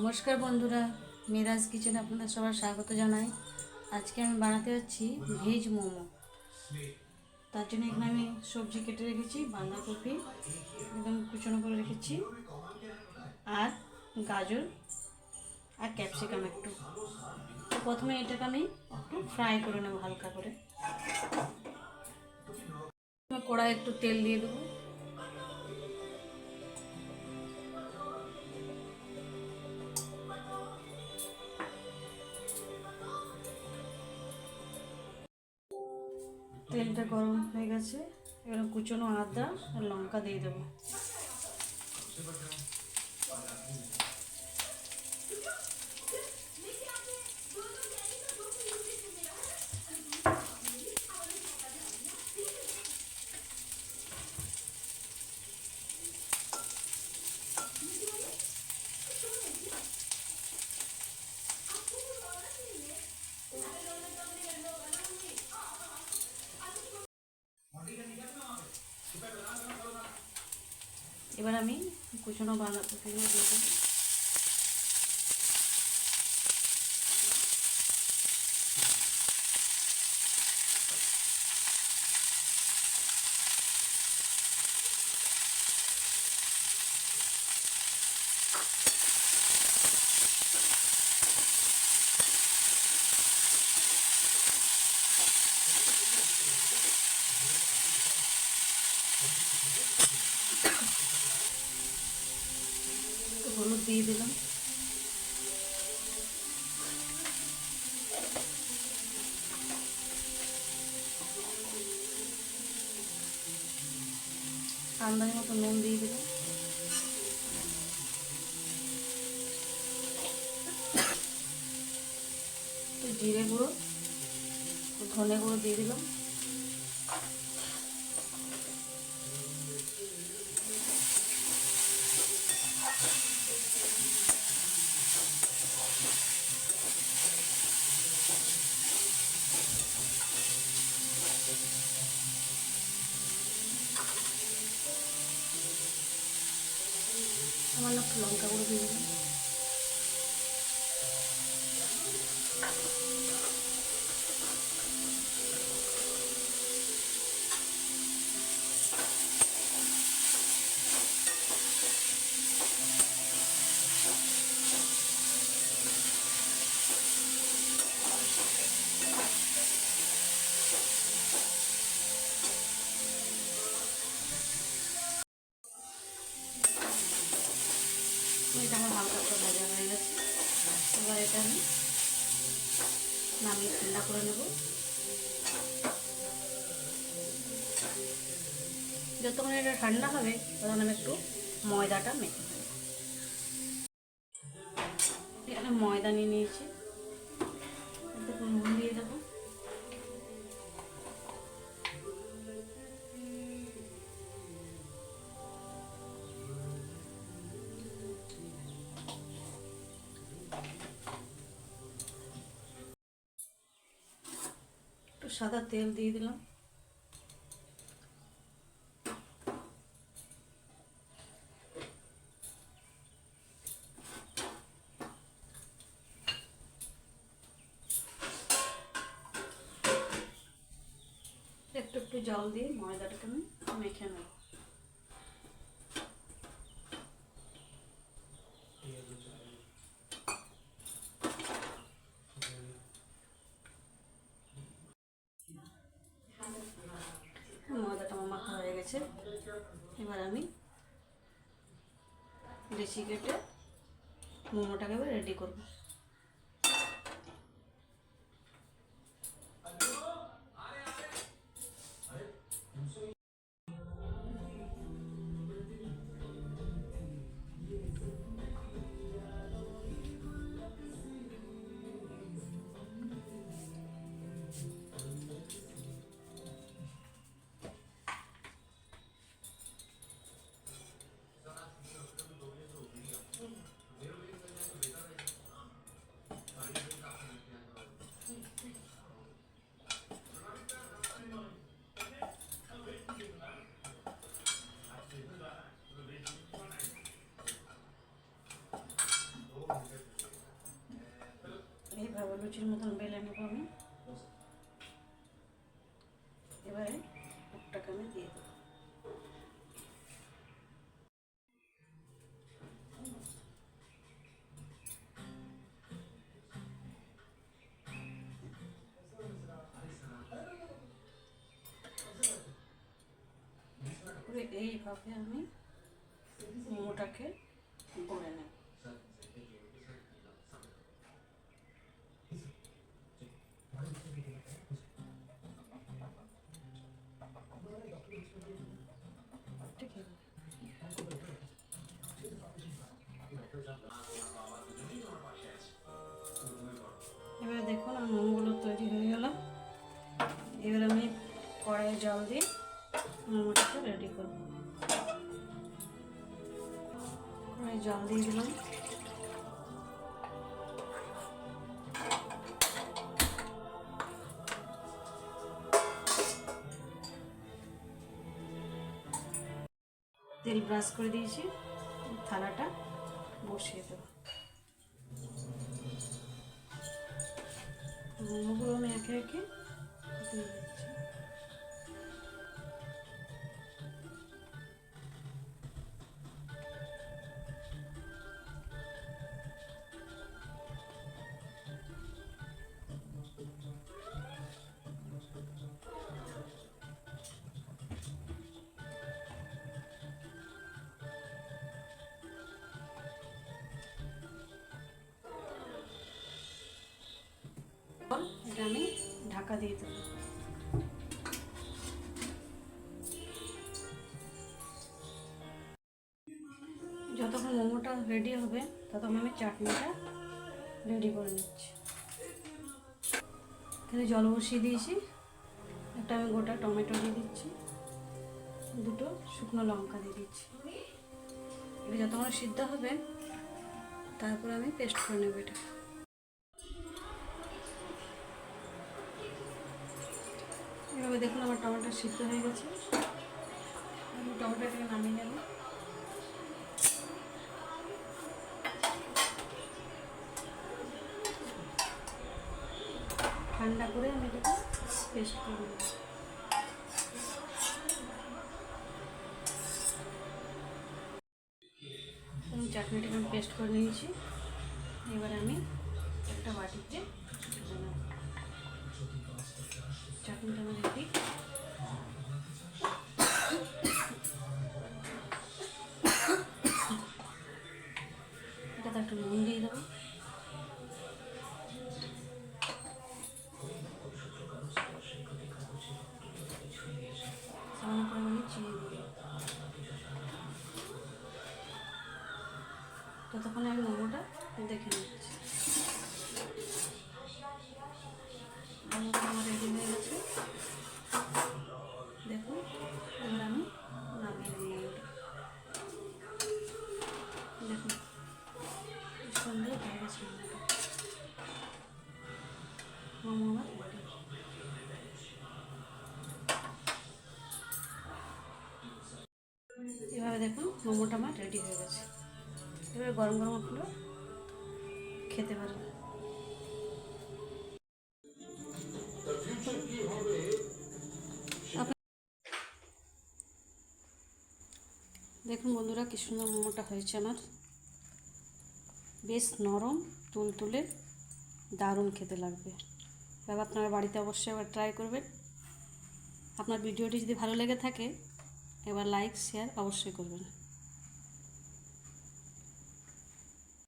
নমস্কার বন্ধুরা, মিরাজ কিচেনে আপনাদের সবার স্বাগত জানাই। আজকে আমি বানাতে যাচ্ছি ভেজ মোমো। তার জন্য এখানে আমি সবজি কেটে রেখেছি, বাঁধাকপি একদম কুচনো করে রেখেছি, আর গাজর আর ক্যাপসিকাম একটু। তো প্রথমে এটাকে আমি একটু ফ্রাই করে নেব হালকা করে। কড়াই একটু তেল দিয়ে দেবো। তেলটা গরম হয়ে গেছে, এবার কুচনো আদা আর লঙ্কা দিয়ে দেবো। এবার আমি কুচনো বাঁধাকপিগুলো দিয়ে দেবো। হলুদ দিয়ে দিলাম। আন্দাজ মতো নুন দিয়ে দিলাম। জিরে গুঁড়ো, ধনে গুঁড়ো দিয়ে দিলাম। সামান্য একটু লঙ্কা গুঁড়ো দিয়ে দিলাম। এটা আমার হালকা করে ভাজা হয়ে গেছে। এবার এটা আমি নামিয়ে ঠান্ডা করে নেব। যতক্ষণ এটা ঠান্ডা হবে তখন আমি একটু ময়দাটা মেখে নেব। এখানে ময়দা নিয়ে নিয়েছি, এতে নুন দিয়ে দেবো। একটু সাদা তেল দিয়ে দিলাম। একটু একটু জল দিয়ে ময়দাটাকে আমি মেখে নেব। ময়দাটা আমার মাখা হয়ে গেছে। এবার আমি লেচি কেটে মোমোটাকে এবার রেডি করব। লুচির মতন বেলে নেব আমি। এবারে পুরটাকে আমি দিয়ে দেবো। এইভাবে আমি মোমোটাকে গড়ে নেব। এবারে দেখুন আমার মোমোগুলো তৈরি হয়ে গেল। এবার আমি কড়াইয়ে জল দিয়ে মোমোটাকে রেডি করব। কড়াইয়ে জল দিয়ে দিলাম। তেল ব্রাশ করে দিয়েছি, থালাটা বসিয়ে দেবো। মোমোগুলো আমি একে একে দিয়ে দিচ্ছি। এটা আমি ঢাকা দিয়ে দেবো। যতক্ষণ মোমোটা রেডি হবে ততক্ষণ আমি চাটনিটা রেডি করে নিচ্ছি। এখানে জল বসিয়ে দিয়েছি, একটা আমি গোটা টমেটো দিয়ে দিচ্ছি, দুটো শুকনো লঙ্কা দিয়ে দিচ্ছি। এটা যতক্ষণ সিদ্ধ হবে তারপরে আমি পেস্ট করে নেব। এটা এভাবে দেখুন আমার টমেটো সিদ্ধ হয়ে গেছে। আমি টমেটোটাকে নামিয়ে নেব। ঠান্ডা করে আমি এটাকে পেস্ট করে নেব। চাটনিটাকে আমি পেস্ট করে নিয়েছি। এবারে আমি একটা বাটিতে চাটনিটা আমি রেডি। এটাতে একটু নুন দিয়ে দেবো। সামান্য পরিমাণে চিনি দিয়ে ততক্ষণে আমি মোমোটা দেখে নিচ্ছি। মোমোটা আমার রেডি হয়ে গেছে। দেখুন এবার আমি নামিয়ে নিই। দেখুন সুন্দর হয়ে গেছে মোমো আমার রেডি। এভাবে দেখুন মোমোটা আমার রেডি হয়ে গেছে। এবারে গরম গরম আপনারা খেতে পারেন। দেখুন বন্ধুরা কি সুন্দর মোমোটা হয়েছে আমার, বেশ নরম তুলতুলে, দারুণ খেতে লাগবে। এবার আপনারা বাড়িতে অবশ্যই একবার ট্রাই করবেন। আপনার ভিডিওটি যদি ভালো লেগে থাকে এবার লাইক শেয়ার অবশ্যই করবেন।